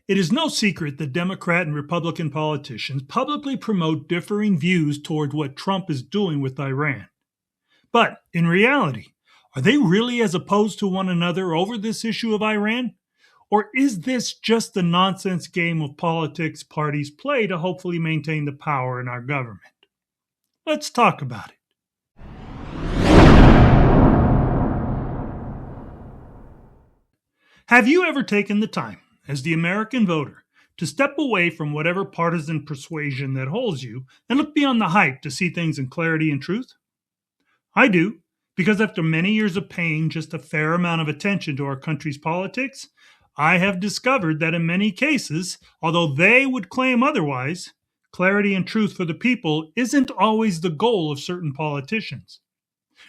It is no secret that Democrat and Republican politicians publicly promote differing views toward what Trump is doing with Iran. But in reality, are they really as opposed to one another over this issue of Iran? Or is this just the nonsense game of politics parties play to hopefully maintain the power in our government? Let's talk about it. Have you ever taken the time, as the American voter, to step away from whatever partisan persuasion that holds you and look beyond the hype to see things in clarity and truth? I do, because after many years of paying just a fair amount of attention to our country's politics, I have discovered that in many cases, although they would claim otherwise, clarity and truth for the people isn't always the goal of certain politicians.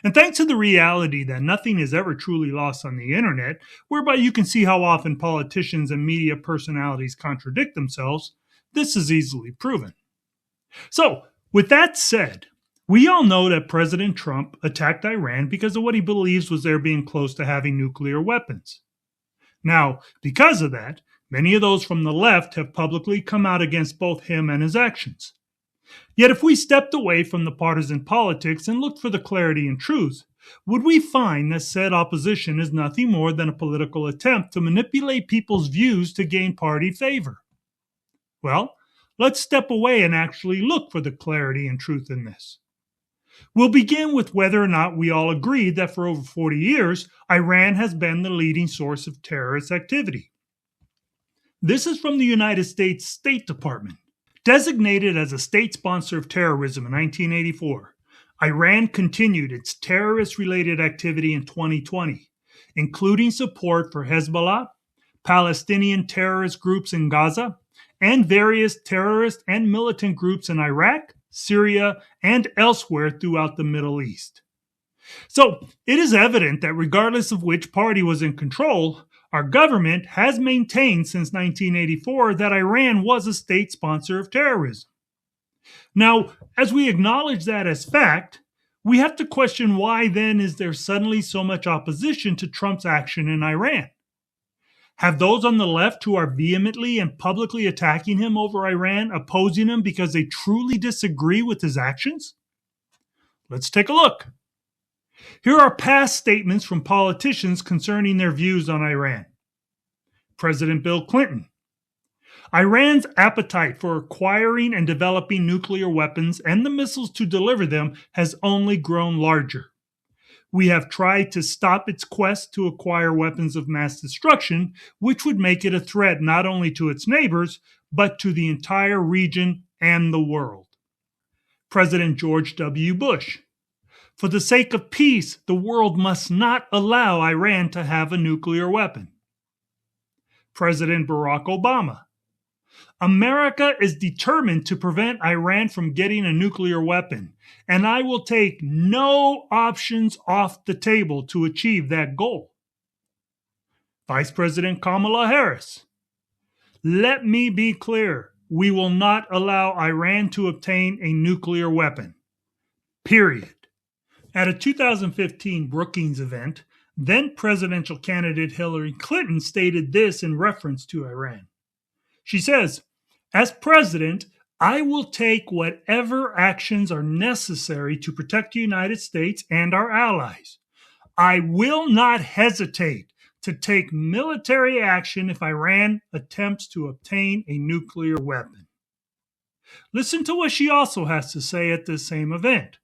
And thanks to the reality that nothing is ever truly lost on the internet, whereby you can see how often politicians and media personalities contradict themselves, this is easily proven. So, with that said, we all know that President Trump attacked Iran because of what he believes was their being close to having nuclear weapons. Now, because of that, many of those from the left have publicly come out against both him and his actions. Yet if we stepped away from the partisan politics and looked for the clarity and truth, would we find that said opposition is nothing more than a political attempt to manipulate people's views to gain party favor? Well, let's step away and actually look for the clarity and truth in this. We'll begin with whether or not we all agree that for over 40 years, Iran has been the leading source of terrorist activity. This is from the United States State Department. Designated as a state sponsor of terrorism in 1984, Iran continued its terrorist-related activity in 2020, including support for Hezbollah, Palestinian terrorist groups in Gaza, and various terrorist and militant groups in Iraq, Syria, and elsewhere throughout the Middle East. So, it is evident that regardless of which party was in control, our government has maintained since 1984 that Iran was a state sponsor of terrorism. Now, as we acknowledge that as fact, we have to question why then is there suddenly so much opposition to Trump's action in Iran? Have those on the left who are vehemently and publicly attacking him over Iran opposing him because they truly disagree with his actions? Let's take a look. Here are past statements from politicians concerning their views on Iran. President Bill Clinton. Iran's appetite for acquiring and developing nuclear weapons and the missiles to deliver them has only grown larger. We have tried to stop its quest to acquire weapons of mass destruction, which would make it a threat not only to its neighbors, but to the entire region and the world. President George W. Bush. For the sake of peace, the world must not allow Iran to have a nuclear weapon. President Barack Obama. America is determined to prevent Iran from getting a nuclear weapon, and I will take no options off the table to achieve that goal. Vice President Kamala Harris. Let me be clear, we will not allow Iran to obtain a nuclear weapon. Period. At a 2015 Brookings event, then presidential candidate Hillary Clinton stated this in reference to Iran. She says, "As president, I will take whatever actions are necessary to protect the United States and our allies. I will not hesitate to take military action if Iran attempts to obtain a nuclear weapon." Listen to what she also has to say at this same event.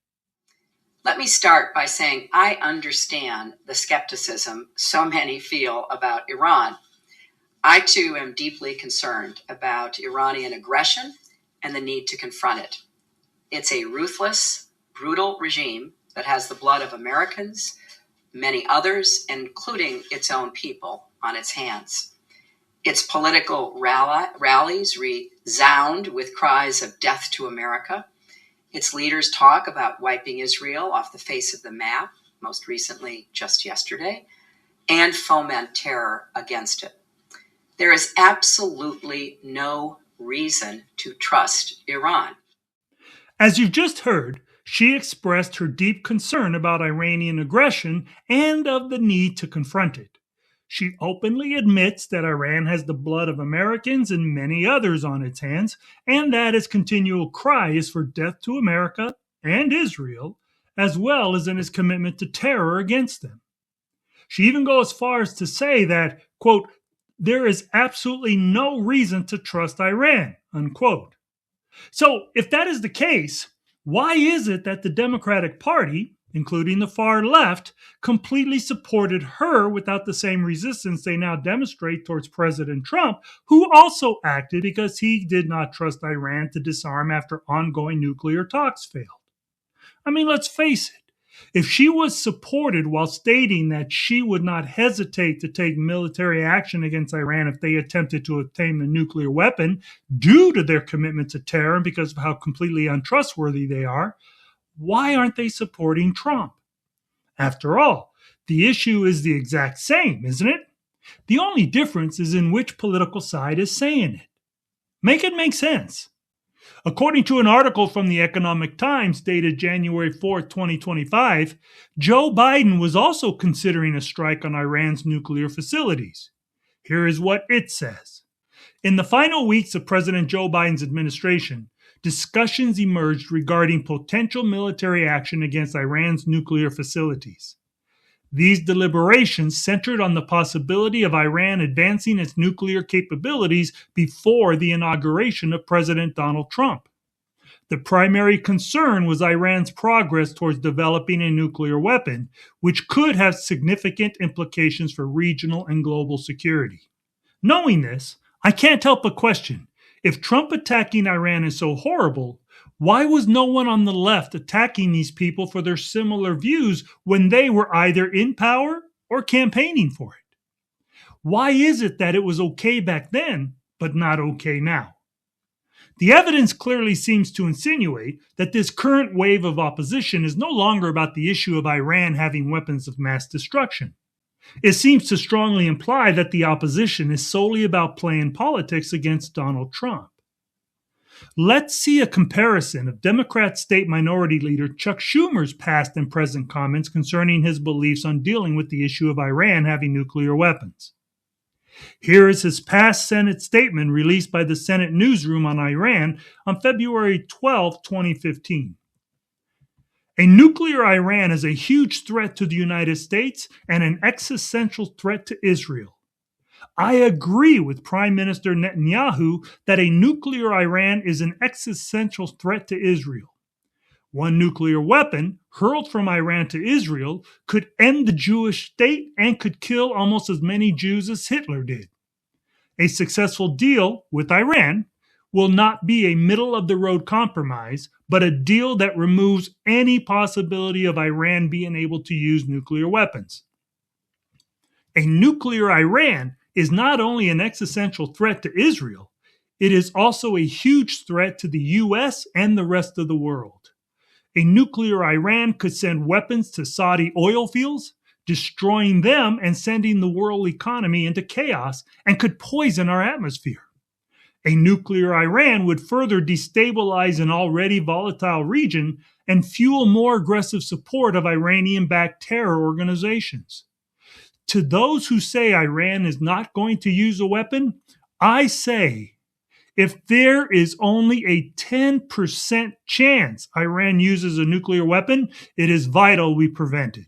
Let me start by saying I understand the skepticism so many feel about Iran. I too am deeply concerned about Iranian aggression and the need to confront it. It's a ruthless, brutal regime that has the blood of Americans, many others, including its own people, on its hands. Its political rallies resound with cries of death to America. Its leaders talk about wiping Israel off the face of the map, most recently just yesterday, and foment terror against it. There is absolutely no reason to trust Iran. As you just heard, she expressed her deep concern about Iranian aggression and of the need to confront it. She openly admits that Iran has the blood of Americans and many others on its hands, and that its continual cry is for death to America and Israel, as well as in its commitment to terror against them. She even goes as far as to say that, quote, there is absolutely no reason to trust Iran, unquote. So if that is the case, why is it that the Democratic Party, including the far left, completely supported her without the same resistance they now demonstrate towards President Trump, who also acted because he did not trust Iran to disarm after ongoing nuclear talks failed? I mean, let's face it. If she was supported while stating that she would not hesitate to take military action against Iran if they attempted to obtain a nuclear weapon due to their commitment to terror and because of how completely untrustworthy they are, why aren't they supporting Trump? After all, the issue is the exact same, isn't it? The only difference is in which political side is saying it. Make it make sense. According to an article from the Economic Times dated January 4, 2025, Joe Biden was also considering a strike on Iran's nuclear facilities. Here is what it says. In the final weeks of President Joe Biden's administration, discussions emerged regarding potential military action against Iran's nuclear facilities. These deliberations centered on the possibility of Iran advancing its nuclear capabilities before the inauguration of President Donald Trump. The primary concern was Iran's progress towards developing a nuclear weapon, which could have significant implications for regional and global security. Knowing this, I can't help but question, if Trump attacking Iran is so horrible, why was no one on the left attacking these people for their similar views when they were either in power or campaigning for it? Why is it that it was okay back then, but not okay now? The evidence clearly seems to insinuate that this current wave of opposition is no longer about the issue of Iran having weapons of mass destruction. It seems to strongly imply that the opposition is solely about playing politics against Donald Trump. Let's see a comparison of Democrat State Minority Leader Chuck Schumer's past and present comments concerning his beliefs on dealing with the issue of Iran having nuclear weapons. Here is his past Senate statement released by the Senate Newsroom on Iran on February 12, 2015. A nuclear Iran is a huge threat to the United States and an existential threat to Israel. I agree with Prime Minister Netanyahu that a nuclear Iran is an existential threat to Israel. One nuclear weapon hurled from Iran to Israel could end the Jewish state and could kill almost as many Jews as Hitler did. A successful deal with Iran will not be a middle-of-the-road compromise, but a deal that removes any possibility of Iran being able to use nuclear weapons. A nuclear Iran is not only an existential threat to Israel, it is also a huge threat to the U.S. and the rest of the world. A nuclear Iran could send weapons to Saudi oil fields, destroying them and sending the world economy into chaos, and could poison our atmosphere. A nuclear Iran would further destabilize an already volatile region and fuel more aggressive support of Iranian-backed terror organizations. To those who say Iran is not going to use a weapon, I say, if there is only a 10% chance Iran uses a nuclear weapon, it is vital we prevent it.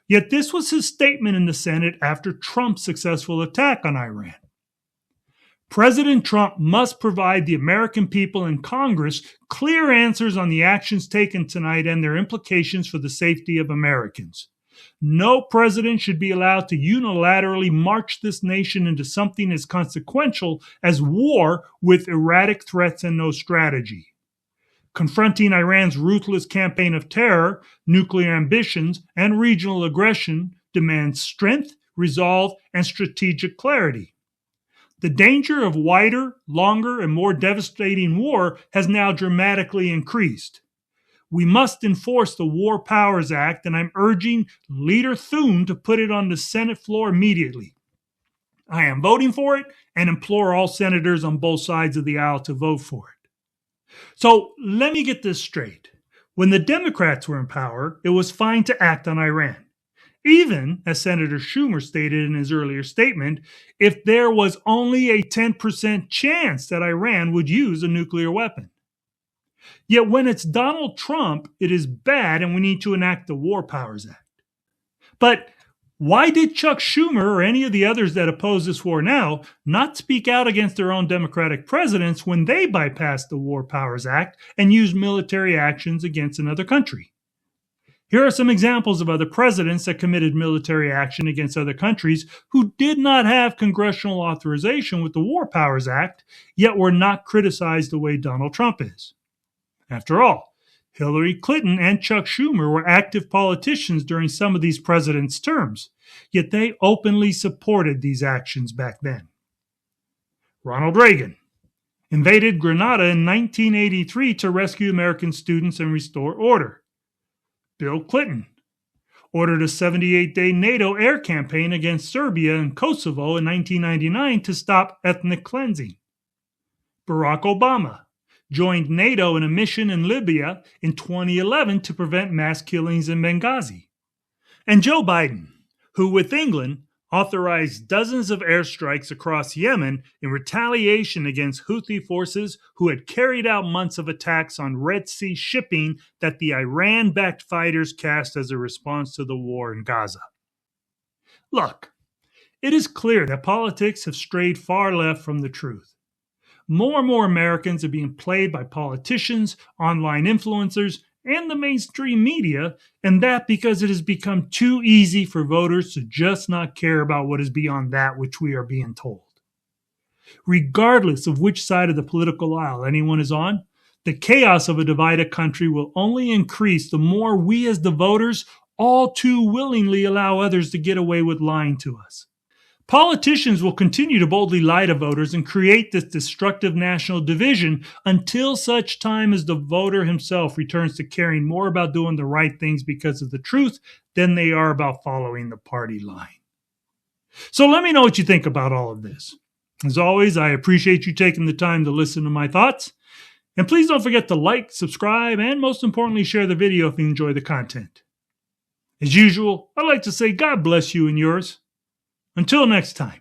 Yet this was his statement in the Senate after Trump's successful attack on Iran. President Trump must provide the American people and Congress clear answers on the actions taken tonight and their implications for the safety of Americans. No president should be allowed to unilaterally march this nation into something as consequential as war with erratic threats and no strategy. Confronting Iran's ruthless campaign of terror, nuclear ambitions, and regional aggression demands strength, resolve, and strategic clarity. The danger of wider, longer, and more devastating war has now dramatically increased. We must enforce the War Powers Act, and I'm urging Leader Thune to put it on the Senate floor immediately. I am voting for it and implore all senators on both sides of the aisle to vote for it. So let me get this straight. When the Democrats were in power, it was fine to act on Iran. Even, as Senator Schumer stated in his earlier statement, if there was only a 10% chance that Iran would use a nuclear weapon. Yet when it's Donald Trump, it is bad and we need to enact the War Powers Act. But why did Chuck Schumer or any of the others that oppose this war now not speak out against their own Democratic presidents when they bypassed the War Powers Act and used military actions against another country? Here are some examples of other presidents that committed military action against other countries who did not have congressional authorization with the War Powers Act, yet were not criticized the way Donald Trump is. After all, Hillary Clinton and Chuck Schumer were active politicians during some of these presidents' terms, yet they openly supported these actions back then. Ronald Reagan invaded Grenada in 1983 to rescue American students and restore order. Bill Clinton ordered a 78-day NATO air campaign against Serbia and Kosovo in 1999 to stop ethnic cleansing. Barack Obama joined NATO in a mission in Libya in 2011 to prevent mass killings in Benghazi. And Joe Biden, who with England authorized dozens of airstrikes across Yemen in retaliation against Houthi forces who had carried out months of attacks on Red Sea shipping that the Iran-backed fighters cast as a response to the war in Gaza. Look, it is clear that politics have strayed far left from the truth. More and more Americans are being played by politicians, online influencers, and the mainstream media, and that because it has become too easy for voters to just not care about what is beyond that which we are being told. Regardless of which side of the political aisle anyone is on, the chaos of a divided country will only increase the more we as the voters all too willingly allow others to get away with lying to us. Politicians will continue to boldly lie to voters and create this destructive national division until such time as the voter himself returns to caring more about doing the right things because of the truth than they are about following the party line. So let me know what you think about all of this. As always, I appreciate you taking the time to listen to my thoughts. And please don't forget to like, subscribe, and most importantly, share the video if you enjoy the content. As usual, I'd like to say God bless you and yours. Until next time.